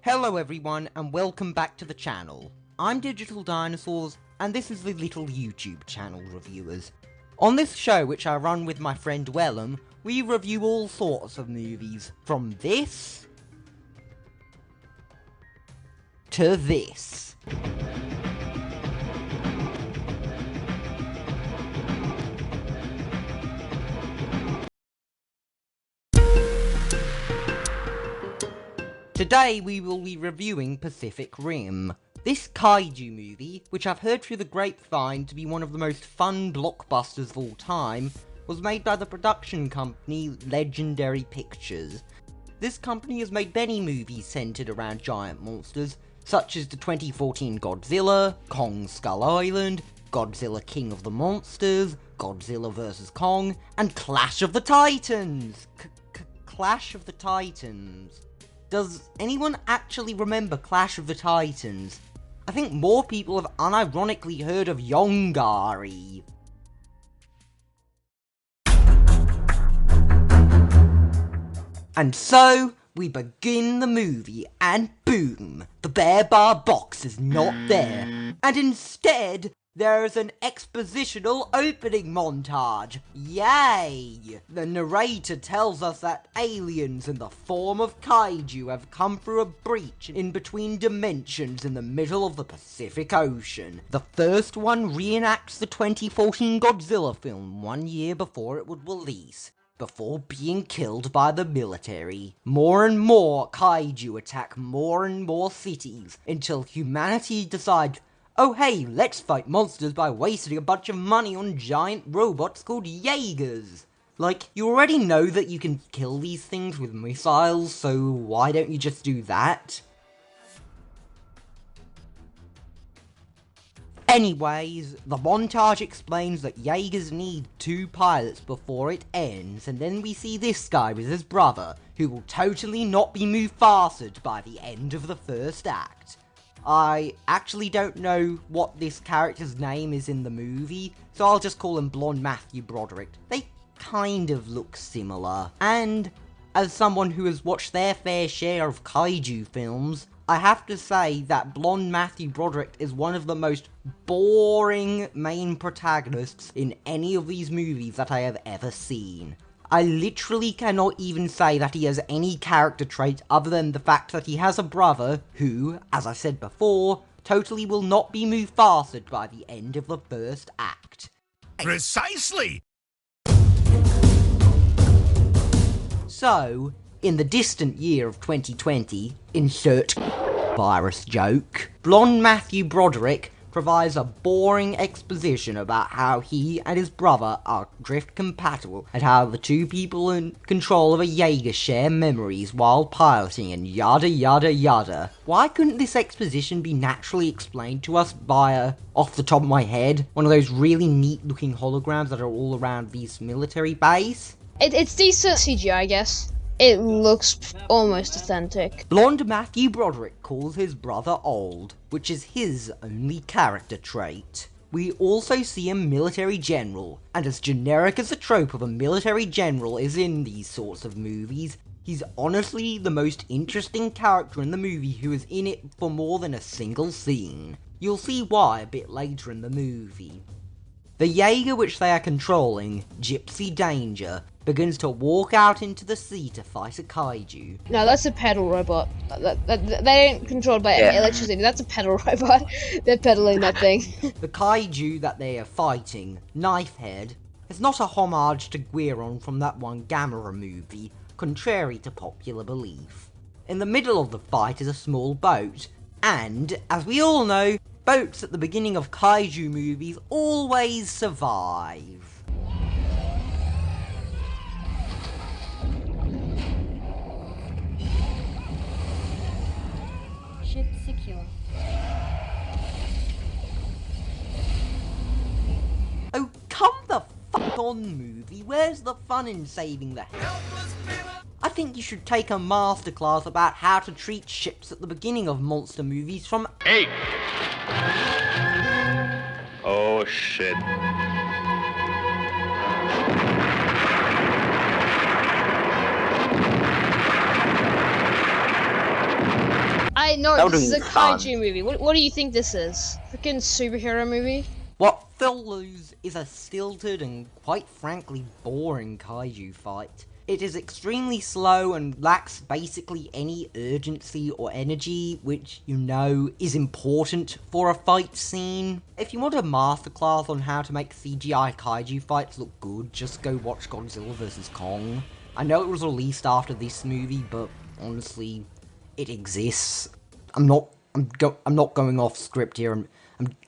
Hello everyone and welcome back to the channel. I'm Digital Dinosaurs and this is the little YouTube channel reviewers. On this show, which I run with my friend KingWellom, we review all sorts of movies, from this to this. Today we will be reviewing Pacific Rim. This kaiju movie, which I've heard through the grapevine to be one of the most fun blockbusters of all time, was made by the production company Legendary Pictures. This company has made many movies centered around giant monsters, such as the 2014 Godzilla, Kong Skull Island, Godzilla King of the Monsters, Godzilla vs. Kong, and Clash of the Titans! Clash of the Titans. Does anyone actually remember Clash of the Titans? I think more people have unironically heard of Yongari. And so, we begin the movie, and boom! The Bear Bar box is not there, and instead, there's an expositional opening montage. Yay! The narrator tells us that aliens in the form of kaiju have come through a breach in between dimensions in the middle of the Pacific Ocean. The first one reenacts the 2014 Godzilla film 1 year before it would release, before being killed by the military. More and more kaiju attack more and more cities, until humanity decides, oh hey, let's fight monsters by wasting a bunch of money on giant robots called Jaegers. Like, you already know that you can kill these things with missiles, so why don't you just do that? Anyways, the montage explains that Jaegers need 2 pilots before it ends, and then we see this guy with his brother, who will totally not be Mufasaed by the end of the first act. I actually don't know what this character's name is in the movie, so I'll just call him Blonde Matthew Broderick. They kind of look similar. And as someone who has watched their fair share of kaiju films, I have to say that Blonde Matthew Broderick is one of the most boring main protagonists in any of these movies that I have ever seen. I literally cannot even say that he has any character traits other than the fact that he has a brother who, as I said before, totally will not be Mufasaed by the end of the first act. Precisely! So, in the distant year of 2020, insert virus joke, Blonde Matthew Broderick provides a boring exposition about how he and his brother are drift compatible, and how the 2 people in control of a Jaeger share memories while piloting, and yada yada yada. Why couldn't this exposition be naturally explained to us via, off the top of my head, one of those really neat looking holograms that are all around this military base? It's decent CGI, I guess. It looks almost authentic. Blonde Matthew Broderick calls his brother old, which is his only character trait. We also see a military general, and as generic as the trope of a military general is in these sorts of movies, he's honestly the most interesting character in the movie who is in it for more than a single scene. You'll see why a bit later in the movie. The Jaeger which they are controlling, Gypsy Danger, begins to walk out into the sea to fight a kaiju. No, that's a pedal robot. They ain't controlled by electricity. That's a pedal robot. They're pedaling that thing. The kaiju that they are fighting, Knifehead, is not a homage to Guiron from that one Gamera movie, contrary to popular belief. In the middle of the fight is a small boat, and, as we all know, boats at the beginning of kaiju movies always survive. Ship secure. Oh, come the fuck on, movie. Where's the fun in saving the I think you should take a masterclass about how to treat ships at the beginning of monster movies from 8. Oh shit. I know That this is a would've been fun. kaiju movie. What do you think this is? Freaking superhero movie? What follows is a stilted and quite frankly boring kaiju fight. It is extremely slow and lacks basically any urgency or energy, which, you know, is important for a fight scene. If you want a masterclass on how to make CGI kaiju fights look good, just go watch Godzilla vs. Kong. I know it was released after this movie, but honestly, it exists. I'm not going off script here.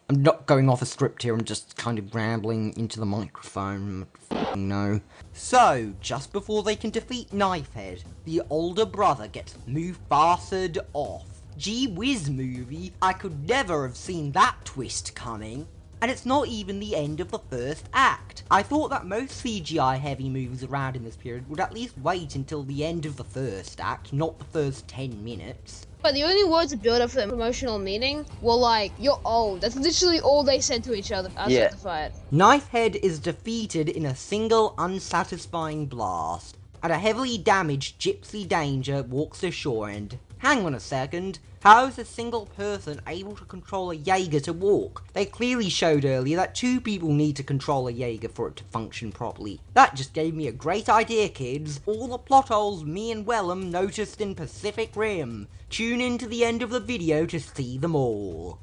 I'm not going off a script here. I'm just kind of rambling into the microphone. No. So, just before they can defeat Knifehead, the older brother gets Mufasa'd off. Gee whiz movie, I could never have seen that twist coming. And it's not even the end of the first act. I thought that most CGI heavy movies around in this period would at least wait until the end of the first act, not the first 10 minutes. But the only words to build up for the emotional meaning were like, "You're old." That's literally all they said to each other after the fight. Knifehead is defeated in a single unsatisfying blast, and a heavily damaged Gypsy Danger walks ashore and... Hang on a second, how is a single person able to control a Jaeger to walk? They clearly showed earlier that 2 people need to control a Jaeger for it to function properly. That just gave me a great idea, kids. All the plot holes me and Wellom noticed in Pacific Rim. Tune in to the end of the video to see them all.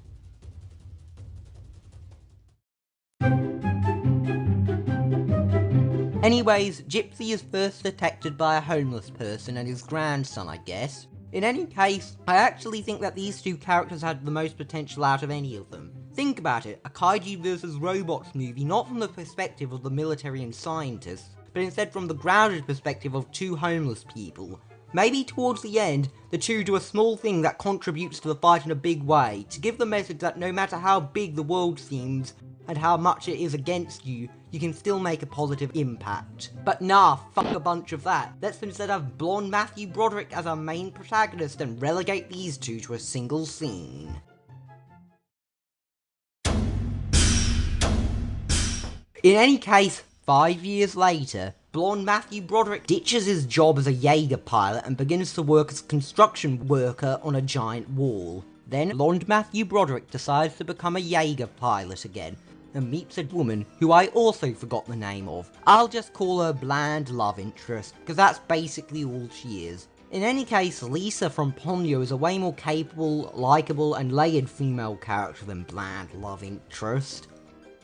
Anyways, Gypsy is first detected by a homeless person and his grandson, I guess. In any case, I actually think that these 2 characters had the most potential out of any of them. Think about it, a Kaiju vs Robots movie not from the perspective of the military and scientists, but instead from the grounded perspective of 2 homeless people. Maybe towards the end, the 2 do a small thing that contributes to the fight in a big way, to give the message that no matter how big the world seems, and how much it is against you, you can still make a positive impact. But nah, fuck a bunch of that. Let's instead have blonde Matthew Broderick as our main protagonist and relegate these 2 to a single scene. In any case, 5 years later, blonde Matthew Broderick ditches his job as a Jaeger pilot and begins to work as a construction worker on a giant wall. Then, blonde Matthew Broderick decides to become a Jaeger pilot again, and meets a woman who I also forgot the name of. I'll just call her bland love interest, because that's basically all she is. In any case, Lisa from Ponyo is a way more capable, likeable, and layered female character than bland love interest.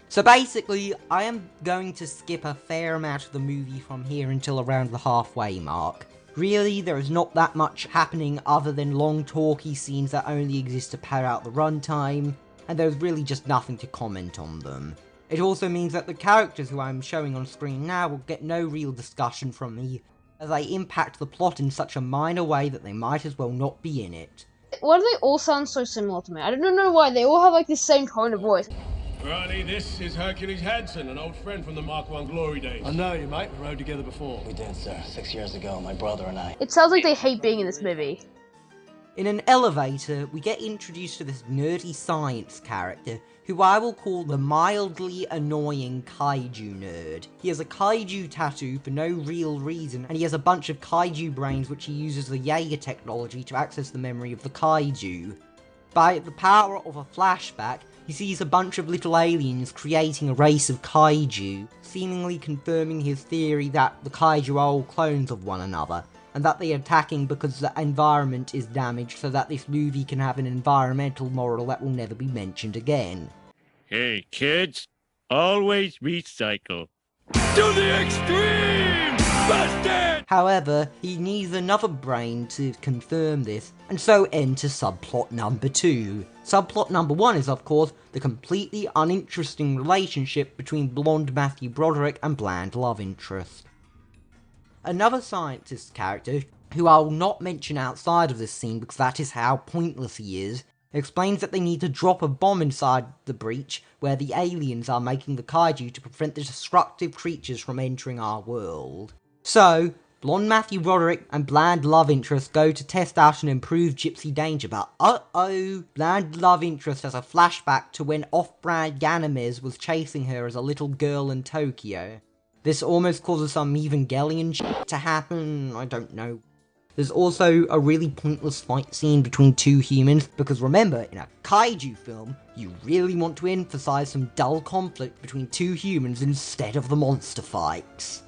So basically, I am going to skip a fair amount of the movie from here until around the halfway mark. Really, there is not that much happening other than long talky scenes that only exist to pad out the runtime, and there's really just nothing to comment on them. It also means that the characters who I'm showing on screen now will get no real discussion from me, as they impact the plot in such a minor way that they might as well not be in it. Why do they all sound so similar to me? I don't know why, they all have like the same tone of voice. Riley, this is Hercules Hansen, an old friend from the Mark I glory days. I know you, mate. We rode together before. We did, sir. 6 years ago, my brother and I. It sounds like they hate being in this movie. In an elevator, we get introduced to this nerdy science character, who I will call the mildly annoying Kaiju nerd. He has a Kaiju tattoo for no real reason, and he has a bunch of Kaiju brains which he uses the Jaeger technology to access the memory of the Kaiju. By the power of a flashback, he sees a bunch of little aliens creating a race of Kaiju, seemingly confirming his theory that the Kaiju are all clones of one another, and that they are attacking because the environment is damaged so that this movie can have an environmental moral that will never be mentioned again. Hey, kids, always recycle. To the extreme! Bastard! However, he needs another brain to confirm this, and so enter subplot number 2. Subplot number 1 is, of course, the completely uninteresting relationship between blonde Matthew Broderick and bland love interest. Another scientist character, who I will not mention outside of this scene because that is how pointless he is, explains that they need to drop a bomb inside the breach where the aliens are making the Kaiju to prevent the destructive creatures from entering our world. So, blonde Matthew Broderick and bland love interest go to test out an improved Gypsy Danger, but uh-oh, bland love interest has a flashback to when off-brand Ganymedes was chasing her as a little girl in Tokyo. This almost causes some Evangelion shit to happen, I don't know. There's also a really pointless fight scene between two humans, because remember, in a kaiju film, you really want to emphasize some dull conflict between two humans instead of the monster fights.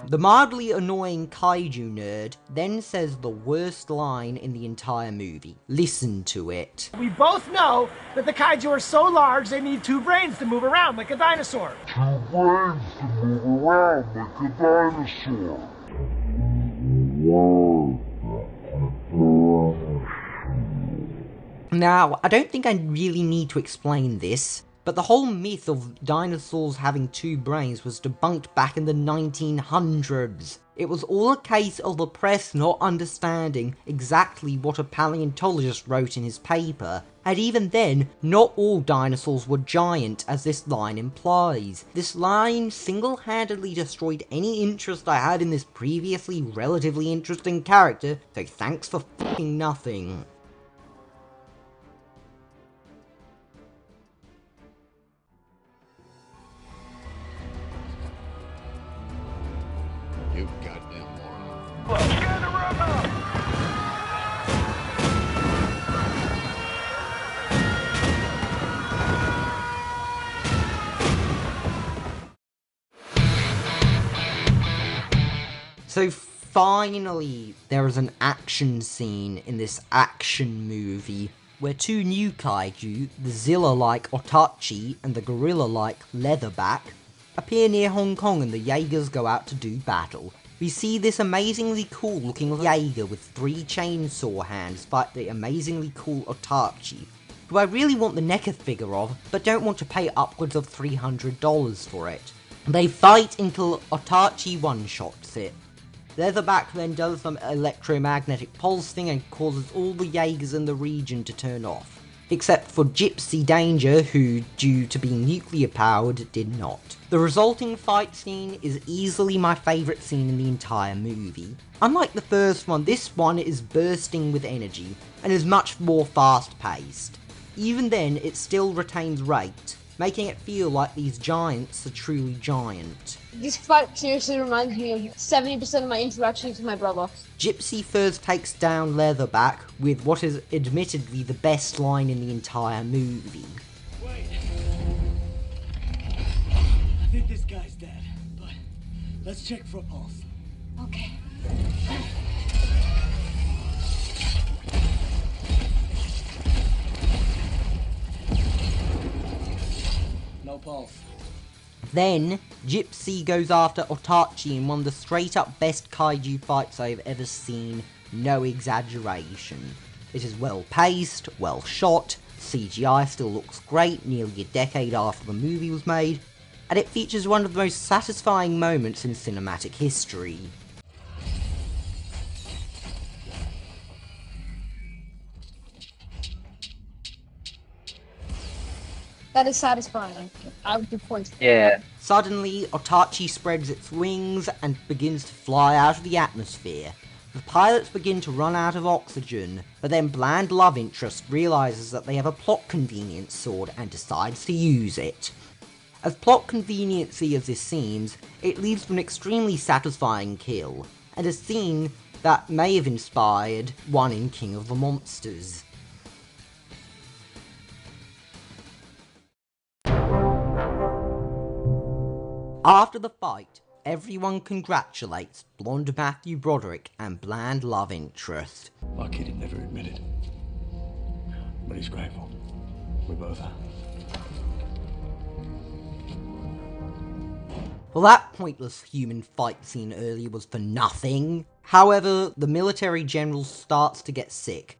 The mildly annoying kaiju nerd then says the worst line in the entire movie. Listen to it. We both know that the kaiju are so large they need two brains to move around like a dinosaur. Two brains to move around like a dinosaur. Now, I don't think I really need to explain this, but the whole myth of dinosaurs having two brains was debunked back in the 1900s. It was all a case of the press not understanding exactly what a paleontologist wrote in his paper, and even then, not all dinosaurs were giant, as this line implies. This line single-handedly destroyed any interest I had in this previously relatively interesting character, so thanks for fucking nothing. You goddamn moron. So finally, there is an action scene in this action movie where two new kaiju, the Zilla-like Otachi and the gorilla-like Leatherback, appear near Hong Kong and the Jaegers go out to do battle. We see this amazingly cool looking Jaeger with 3 chainsaw hands fight the amazingly cool Otachi, who I really want the NECA figure of, but don't want to pay upwards of $300 for it. They fight until Otachi one-shots it. Leatherback then does some electromagnetic pulsing and causes all the Jaegers in the region to turn off. Except for Gypsy Danger, who, due to being nuclear powered, did not. The resulting fight scene is easily my favourite scene in the entire movie. Unlike the first one, this one is bursting with energy, and is much more fast paced. Even then, it still retains rate, making it feel like these giants are truly giant. This fight seriously reminds me of 70% of my interactions with my brother. Gypsy first takes down Leatherback with what is admittedly the best line in the entire movie. Wait. I think this guy's dead, but let's check for a pulse. Okay. No pulse. Then, Gypsy goes after Otachi in one of the straight up best kaiju fights I've ever seen, no exaggeration. It is well paced, well shot, CGI still looks great nearly a decade after the movie was made, and it features one of the most satisfying moments in cinematic history. That is satisfying. I would give points. Yeah. Suddenly, Otachi spreads its wings and begins to fly out of the atmosphere. The pilots begin to run out of oxygen, but then bland love interest realises that they have a plot convenience sword and decides to use it. As plot conveniency as this seems, it leads to an extremely satisfying kill, and a scene that may have inspired one in King of the Monsters. After the fight, everyone congratulates blonde Matthew Broderick and bland love interest. Our kid had never admitted. But he's grateful. We both are. Well, that pointless human fight scene earlier was for nothing. However, the military general starts to get sick,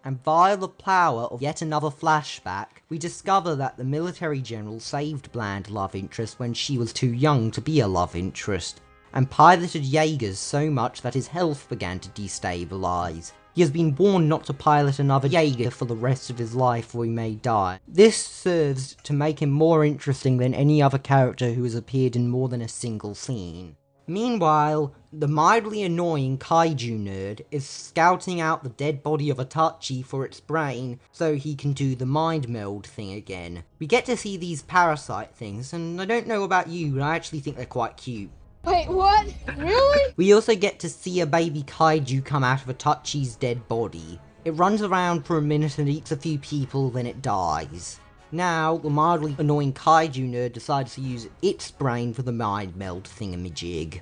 and via the power of yet another flashback, we discover that the military general saved bland love interest when she was too young to be a love interest, and piloted Jaegers so much that his health began to destabilise. He has been warned not to pilot another Jaeger for the rest of his life or he may die. This serves to make him more interesting than any other character who has appeared in more than a single scene. Meanwhile, the mildly annoying Kaiju nerd is scouting out the dead body of Itachi for its brain so he can do the mind meld thing again. We get to see these parasite things, and I don't know about you, but I actually think they're quite cute. Wait, what? Really? We also get to see a baby Kaiju come out of Itachi's dead body. It runs around for a minute and eats a few people, then it dies. Now, the mildly annoying Kaiju nerd decides to use its brain for the mind meld thingamajig.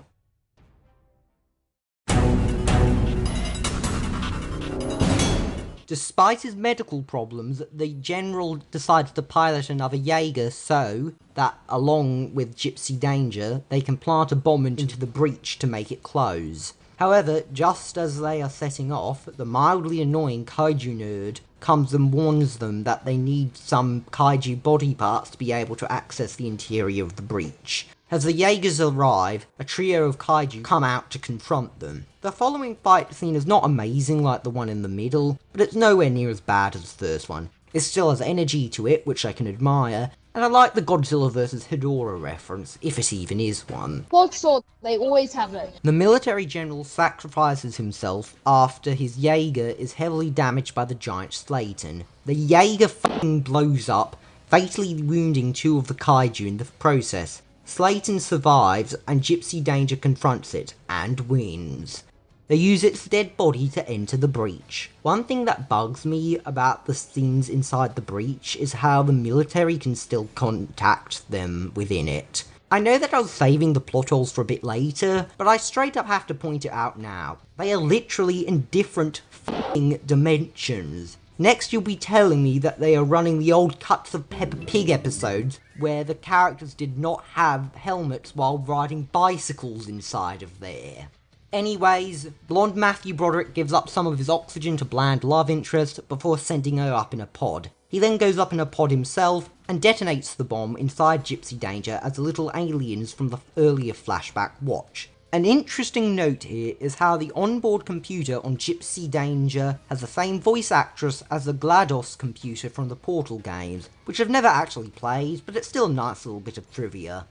Despite his medical problems, the general decides to pilot another Jaeger so that, along with Gypsy Danger, they can plant a bomb into the breach to make it close. However, just as they are setting off, the mildly annoying Kaiju nerd comes and warns them that they need some Kaiju body parts to be able to access the interior of the breach. As the Jaegers arrive, a trio of Kaiju come out to confront them. The following fight scene is not amazing like the one in the middle, but it's nowhere near as bad as the first one. It still has energy to it, which I can admire, and I like the Godzilla vs. Hedorah reference, if it even is one. What sort? They always have it. The military general sacrifices himself after his Jaeger is heavily damaged by the giant Slayton. The Jaeger f***ing blows up, fatally wounding 2 of the Kaiju in the process. Slayton survives, and Gypsy Danger confronts it, and wins. They use its dead body to enter the breach. One thing that bugs me about the scenes inside the breach is how the military can still contact them within it. I know that I was saving the plot holes for a bit later, but I straight up have to point it out now. They are literally in different f***ing dimensions. Next you'll be telling me that they are running the old Cuts of Peppa Pig episodes where the characters did not have helmets while riding bicycles inside of there. Anyways, blonde Matthew Broderick gives up some of his oxygen to bland love interest before sending her up in a pod. He then goes up in a pod himself and detonates the bomb inside Gypsy Danger as the little aliens from the earlier flashback watch. An interesting note here is how the onboard computer on Gypsy Danger has the same voice actress as the GLaDOS computer from the Portal games, which I've never actually played, but it's still a nice little bit of trivia.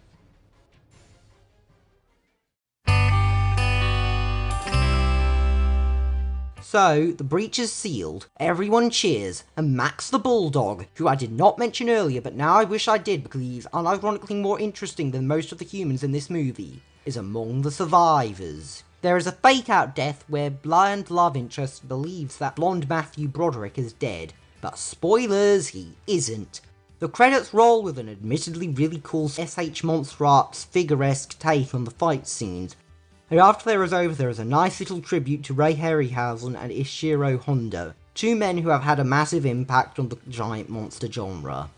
So, the breach is sealed, everyone cheers, and Max the Bulldog, who I did not mention earlier but now I wish I did because he's unironically more interesting than most of the humans in this movie, is among the survivors. There is a fake-out death where blind love interest believes that blonde Matthew Broderick is dead, but spoilers, he isn't. The credits roll with an admittedly really cool S.H. Monster Arts figure-esque take on the fight scenes, and after there is over there is a nice little tribute to Ray Harryhausen and Ishiro Honda, 2 men who have had a massive impact on the giant monster genre.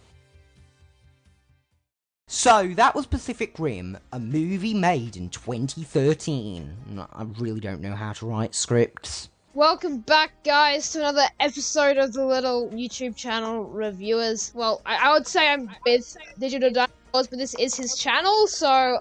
So, that was Pacific Rim, a movie made in 2013. I really don't know how to write scripts. Welcome back, guys, to another episode of the little YouTube channel Reviewers. Well, I would say I'm with Digital Dinosaurs, but this is his channel, so,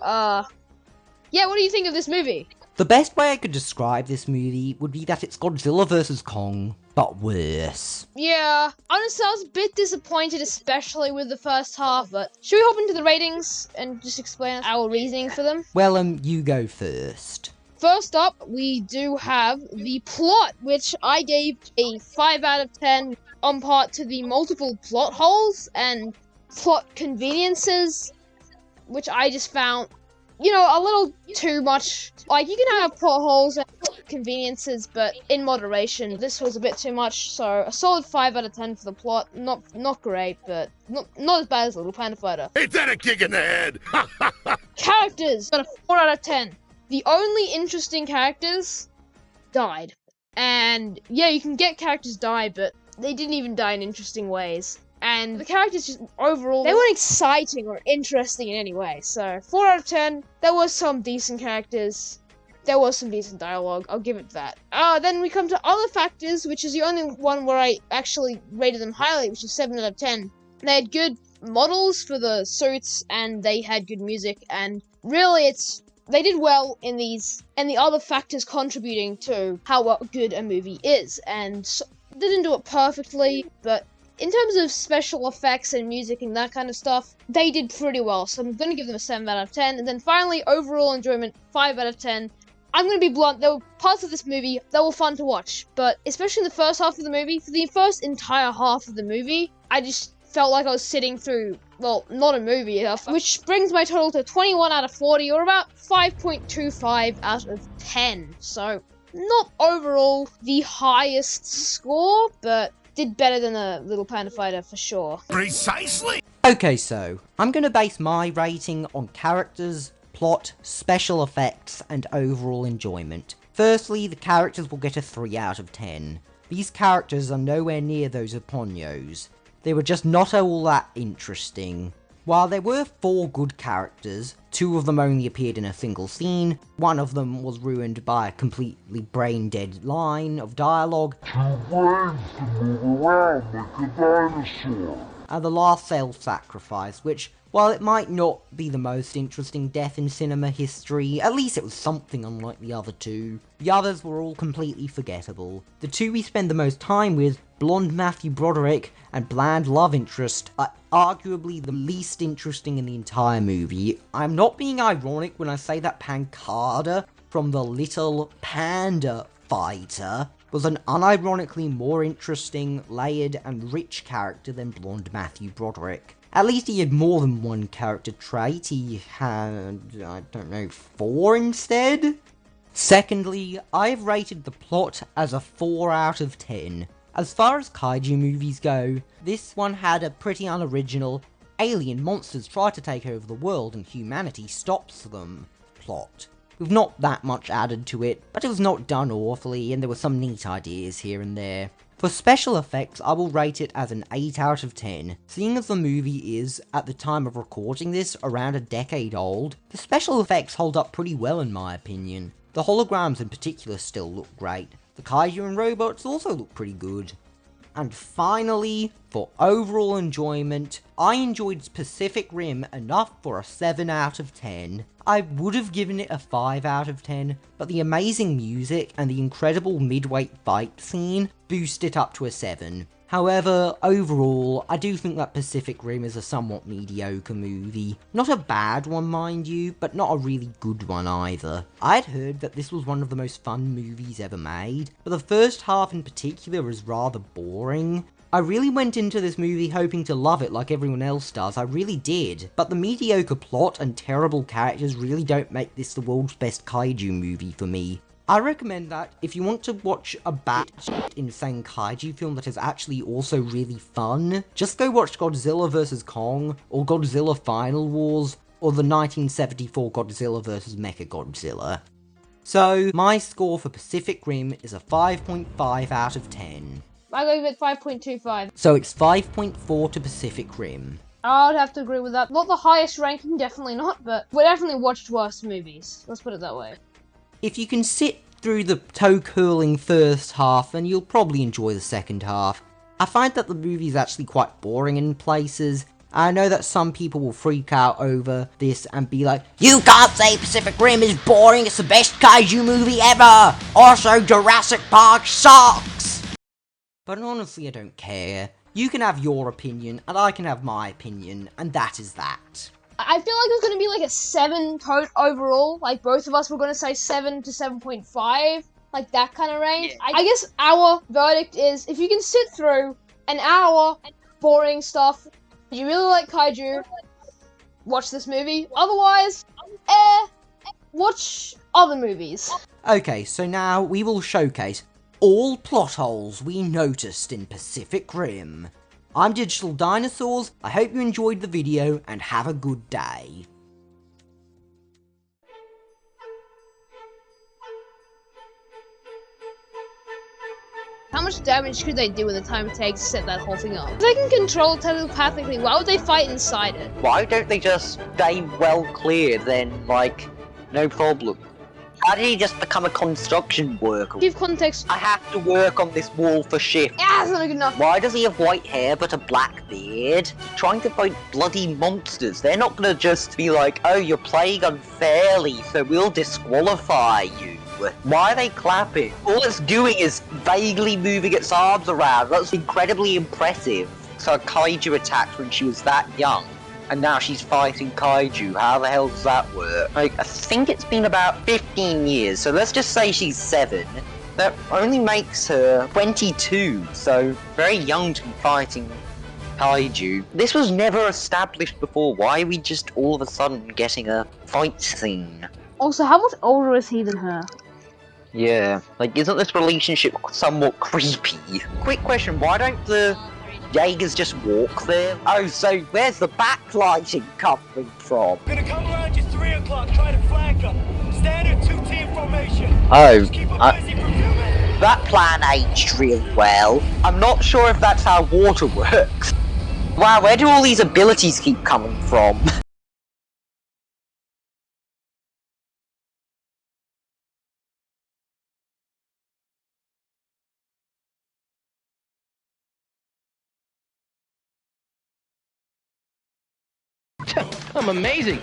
yeah, what do you think of this movie? The best way I could describe this movie would be that it's Godzilla vs. Kong, but worse. Yeah, honestly, I was a bit disappointed, especially with the first half, but should we hop into the ratings and just explain our reasoning for them? Well, you go first. First up, we do have the plot, which I gave a 5 out of 10 on part to the multiple plot holes and plot conveniences, which I just found, you know, a little too much. Like, you can have plot holes and conveniences, but in moderation. This was a bit too much, so a solid 5 out of 10 for the plot. Not great, but not as bad as Little Panda Fighter. Ain't that a kick in the head? Characters got a 4 out of 10. The only interesting characters died. And yeah, you can get characters die, but they didn't even die in interesting ways. And the characters just overall, they weren't exciting or interesting in any way. So 4 out of 10, there was some decent characters. There was some decent dialogue, I'll give it that. Then we come to other factors, which is the only one where I actually rated them highly, which is 7 out of 10. They had good models for the suits, and they had good music, and really they did well in these, and the other factors contributing to how good a movie is. And so, they didn't do it perfectly, but in terms of special effects and music and that kind of stuff, they did pretty well. So I'm going to give them a 7 out of 10. And then finally, overall enjoyment, 5 out of 10. I'm going to be blunt, there were parts of this movie that were fun to watch. But especially in the first half of the movie, for the first entire half of the movie, I just felt like I was sitting through, well, not a movie, which brings my total to 21 out of 40, or about 5.25 out of 10. So, not overall the highest score, but did better than a Little Panda Fighter for sure. Precisely! Okay, so I'm going to base my rating on characters, plot, special effects, and overall enjoyment. Firstly, the characters will get a 3 out of 10. These characters are nowhere near those of Ponyo's. They were just not all that interesting. While there were 4 good characters, 2 of them only appeared in a single scene, one of them was ruined by a completely brain-dead line of dialogue, 2 brains to move around like a dinosaur. and the last self-sacrifice, which, while it might not be the most interesting death in cinema history, at least it was something unlike the other 2. The others were all completely forgettable. The 2 we spend the most time with, blonde Matthew Broderick and bland love interest, are arguably the least interesting in the entire movie. I'm not being ironic when I say that Pancada from the Little Panda Fighter was an unironically more interesting, layered, and rich character than blonde Matthew Broderick. At least he had more than one character trait. He had, I don't know, 4 instead? Secondly, I've rated the plot as a 4 out of 10. As far as kaiju movies go, this one had a pretty unoriginal, alien monsters try to take over the world and humanity stops them plot. With not that much added to it, but it was not done awfully, and there were some neat ideas here and there. For special effects, I will rate it as an 8 out of 10. Seeing as the movie is, at the time of recording this, around a decade old, the special effects hold up pretty well in my opinion. The holograms in particular still look great. The kaiju and robots also look pretty good. And finally, for overall enjoyment, I enjoyed Pacific Rim enough for a 7 out of 10. I would have given it a 5 out of 10, but the amazing music and the incredible midweight fight scene boost it up to a 7. However, overall, I do think that Pacific Rim is a somewhat mediocre movie. Not a bad one, mind you, but not a really good one either. I'd heard that this was one of the most fun movies ever made, but the first half in particular is rather boring. I really went into this movie hoping to love it like everyone else does, I really did, but the mediocre plot and terrible characters really don't make this the world's best kaiju movie for me. I recommend that if you want to watch a batshit insane kaiju film that is actually also really fun, just go watch Godzilla vs. Kong, or Godzilla Final Wars, or the 1974 Godzilla vs. Mechagodzilla. So, my score for Pacific Rim is a 5.5 out of 10. I go with 5.25. So it's 5.4 to Pacific Rim. I would have to agree with that. Not the highest ranking, definitely not, but we definitely watched worse movies. Let's put it that way. If you can sit through the toe-curling first half, then you'll probably enjoy the second half. I find that the movie is actually quite boring in places. I know that some people will freak out over this and be like, "You can't say Pacific Rim is boring, it's the best kaiju movie ever! Also, Jurassic Park sucks!" But honestly, I don't care. You can have your opinion, and I can have my opinion, and that is that. I feel like it's going to be like a 7 overall. Like, both of us were going to say 7 to 7.5. Like, that kind of range. Yeah. I guess our verdict is, if you can sit through an hour boring stuff, you really like kaiju, watch this movie. Otherwise, watch other movies. Okay, so now we will showcase all plot holes we noticed in Pacific Rim. I'm Digital Dinosaurs, I hope you enjoyed the video, and have a good day. How much damage could they do in the time it takes to set that whole thing up? If they can control it telepathically, why would they fight inside it? Why don't they just stay well clear then, like, no problem? How did he just become a construction worker? Give context. I have to work on this wall for shift. Yeah, that's not good enough. Why does he have white hair but a black beard? Trying to fight bloody monsters. They're not gonna just be like, oh, you're playing unfairly, so we'll disqualify you. Why are they clapping? All it's doing is vaguely moving its arms around. That's incredibly impressive. her kaiju attacked when she was that young, and now she's fighting kaiju. How the hell does that work? Like, I think it's been about 15 years, so let's just say she's 7. That only makes her 22, so very young to be fighting kaiju. This was never established before. Why are we just all of a sudden getting a fight scene? Also, how much older is he than her? Yeah, like, isn't this relationship somewhat creepy? Quick question, why don't the Jaegers just walk there? Oh, so where's the backlighting coming from? Gonna come around you 3 o'clock, try to flank them. Standard 2-team formation. Oh, Just keep 'em busy for a few minutes. that plan aged really well. I'm not sure if that's how water works. Wow, where do all these abilities keep coming from? I'm amazing.